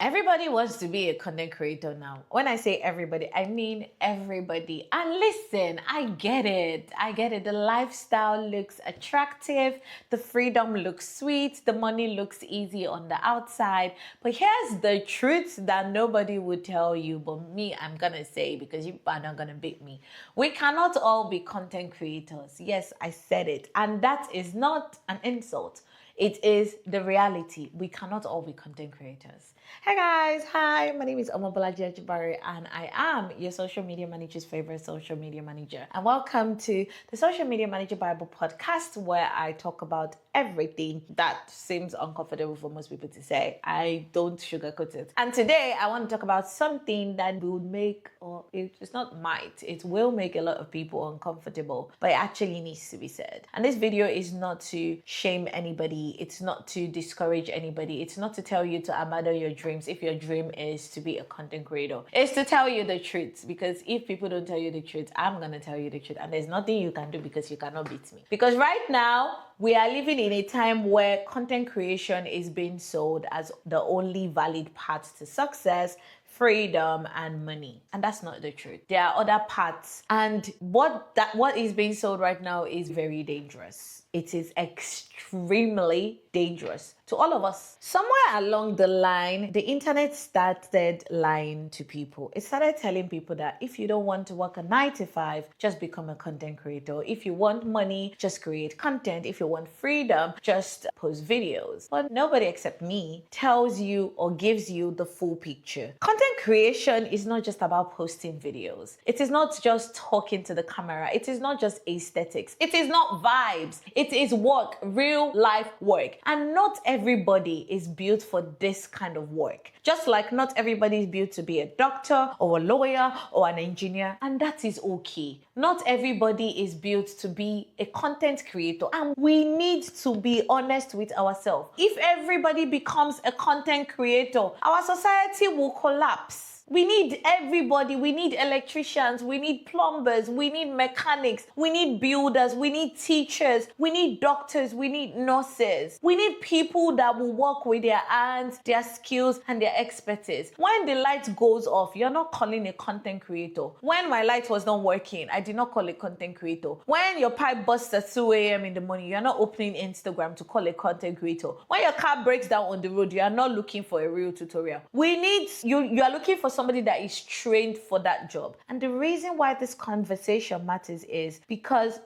Everybody wants to be a content creator now. When I say everybody, I mean everybody. And listen, I get it. I get it. The lifestyle looks attractive. The freedom looks sweet. The money looks easy on the outside. But here's the truth that nobody would tell you, but me, I'm going to say, because you are not going to beat me. We cannot all be content creators. Yes, I said it. And that is not an insult. It is the reality. We cannot all be content creators. Hey guys, hi, my name is Omobolaji Ajibari and I am your social media manager's favorite social media manager. And welcome to the Social Media Manager Bible podcast, where I talk about everything that seems uncomfortable for most people to say. I don't sugarcoat it. And today I want to talk about something that would make, or it's not might, it will make a lot of people uncomfortable, but it actually needs to be said. And this video is not to shame anybody. It's not to discourage anybody. It's not to tell you to abandon your dreams if your dream is to be a content creator. It's to tell you the truth, because if people don't tell you the truth, I'm going to tell you the truth. And there's nothing you can do because you cannot beat me. Because right now, we are living in a time where content creation is being sold as the only valid path to success, freedom, and money. And that's not the truth. There are other paths. And what is being sold right now is very dangerous. It is extremely dangerous to all of us. Somewhere along the line, the internet started lying to people. It started telling people that if you don't want to work a 9 to 5, just become a content creator. If you want money, just create content. If you want freedom, just post videos. But nobody except me tells you or gives you the full picture. Content creation is not just about posting videos. It is not just talking to the camera. It is not just aesthetics. It is not vibes. It is work, real life work. And not everybody is built for this kind of work. Just like not everybody is built to be a doctor or a lawyer or an engineer. And that is okay. Not everybody is built to be a content creator. And we need to be honest with ourselves. If everybody becomes a content creator, our society will collapse. We need everybody. We need electricians. We need plumbers. We need mechanics. We need builders. We need teachers. We need doctors. We need nurses. We need people that will work with their hands, their skills, and their expertise. When the light goes off, you're not calling a content creator. When my light was not working, I did not call a content creator. When your pipe busts at 2 a.m. in the morning, you're not opening Instagram to call a content creator. When your car breaks down on the road, you are not looking for a real tutorial. We need, you are looking for somebody that is trained for that job. And the reason why this conversation matters is because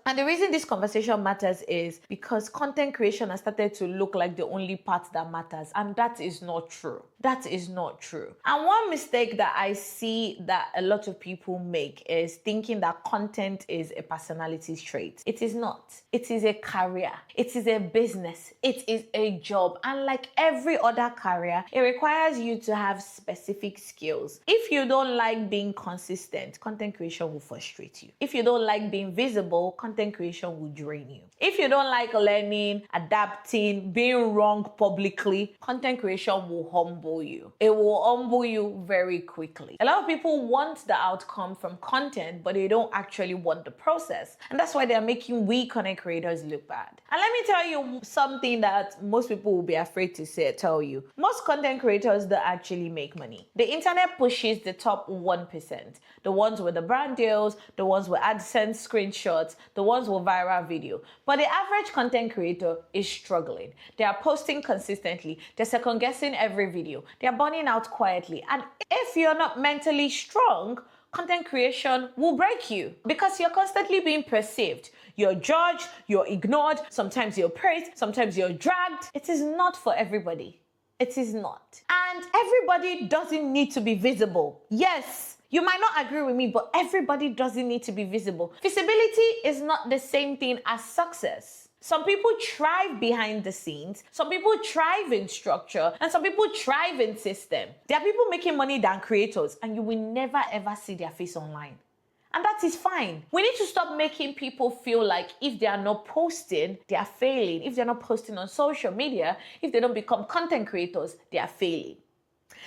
content creation has started to look like the only part that matters. And that is not true. That is not true. And one mistake that I see that a lot of people make is thinking that content is a personality trait. It is not. It is a career. It is a business. It is a job. And like every other career, it requires you to have specific skills. If you don't like being consistent, content creation will frustrate you. If you don't like being visible, content creation will drain you. If you don't like learning, adapting, being wrong publicly, content creation will humble you. It will humble you very quickly. A lot of people want the outcome from content, but they don't actually want the process. And that's why they're making we content creators look bad. And let me tell you something that most people will be afraid to tell you. Most content creators don't actually make money. The internet pushes the top 1%. The ones with the brand deals, the ones with AdSense screenshots, the ones with viral video. But the average content creator is struggling. They are posting consistently. They're second guessing every video. They're burning out quietly. And if you're not mentally strong, content creation will break you because you're constantly being perceived. You're judged, you're ignored, sometimes you're praised, sometimes you're dragged. It is not for everybody. It is not. And everybody doesn't need to be visible. Yes, you might not agree with me, but everybody doesn't need to be visible. Visibility is not the same thing as success. Some people thrive behind the scenes, some people thrive in structure, and some people thrive in system. There are people making money than creators, and you will never ever see their face online. And that is fine. We need to stop making people feel like if they are not posting, they are failing. If they're not posting on social media, if they don't become content creators, they are failing.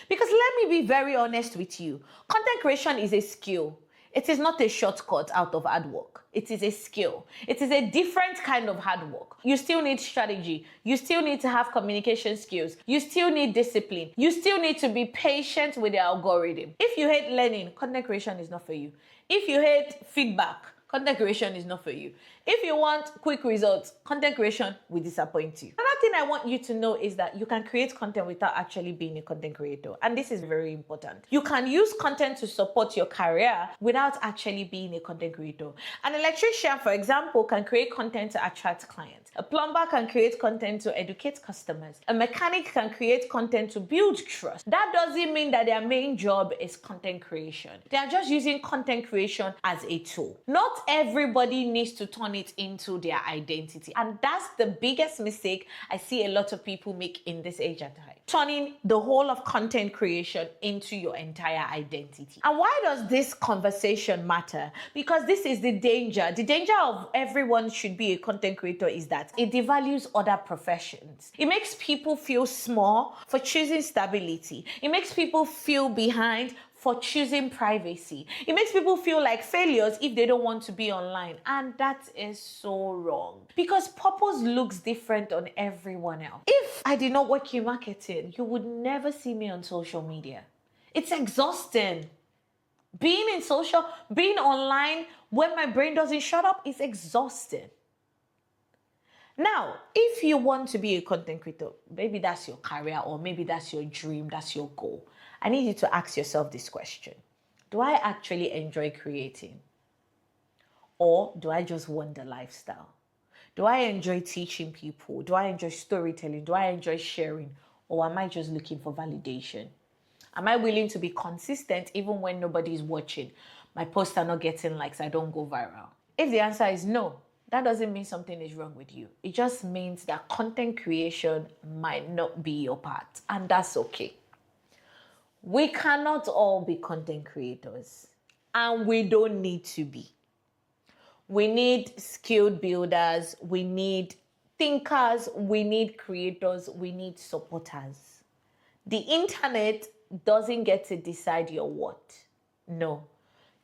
Because let me be very honest with you. Content creation is a skill. It is not a shortcut out of hard work. It is a skill. It is a different kind of hard work. You still need strategy. You still need to have communication skills. You still need discipline. You still need to be patient with the algorithm. If you hate learning, content creation is not for you. If you hate feedback, content creation is not for you. If you want quick results, content creation will disappoint you. Another thing I want you to know is that you can create content without actually being a content creator. And this is very important. You can use content to support your career without actually being a content creator. An electrician, for example, can create content to attract clients. A plumber can create content to educate customers. A mechanic can create content to build trust. That doesn't mean that their main job is content creation. They are just using content creation as a tool. Not everybody needs to turn it into their identity. And that's the biggest mistake I see a lot of people make in this age and time. Turning the whole of content creation into your entire identity. And why does this conversation matter? Because this is the danger. The danger of everyone should be a content creator is that it devalues other professions. It makes people feel small for choosing stability. It makes people feel behind for choosing privacy. It makes people feel like failures if they don't want to be online. And that is so wrong. Because purpose looks different on everyone else. If I did not work in marketing, you would never see me on social media. It's exhausting. Being online when my brain doesn't shut up is exhausting. Now, if you want to be a content creator, maybe that's your career or maybe that's your dream, that's your goal. I need you to ask yourself this question. Do I actually enjoy creating? Or do I just want the lifestyle? Do I enjoy teaching people? Do I enjoy storytelling? Do I enjoy sharing? Or am I just looking for validation? Am I willing to be consistent even when nobody is watching? My posts are not getting likes, I don't go viral. If the answer is no, that doesn't mean something is wrong with you. It just means that content creation might not be your path, and that's okay. We cannot all be content creators, and we don't need to be. We need skilled builders, we need thinkers, we need creators, we need supporters. The internet doesn't get to decide your what. No,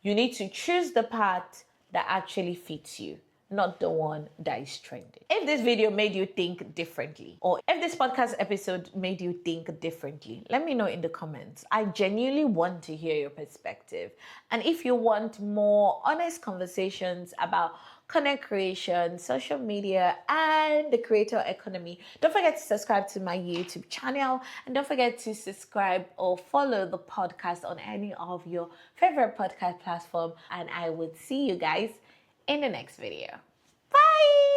you need to choose the path that actually fits you, not the one that is trending. If this video made you think differently, or if this podcast episode made you think differently, let me know in the comments. I genuinely want to hear your perspective. And if you want more honest conversations about content creation, social media, and the creator economy, don't forget to subscribe to my YouTube channel, and don't forget to subscribe or follow the podcast on any of your favorite podcast platform. And I would see you guys in the next video. Bye!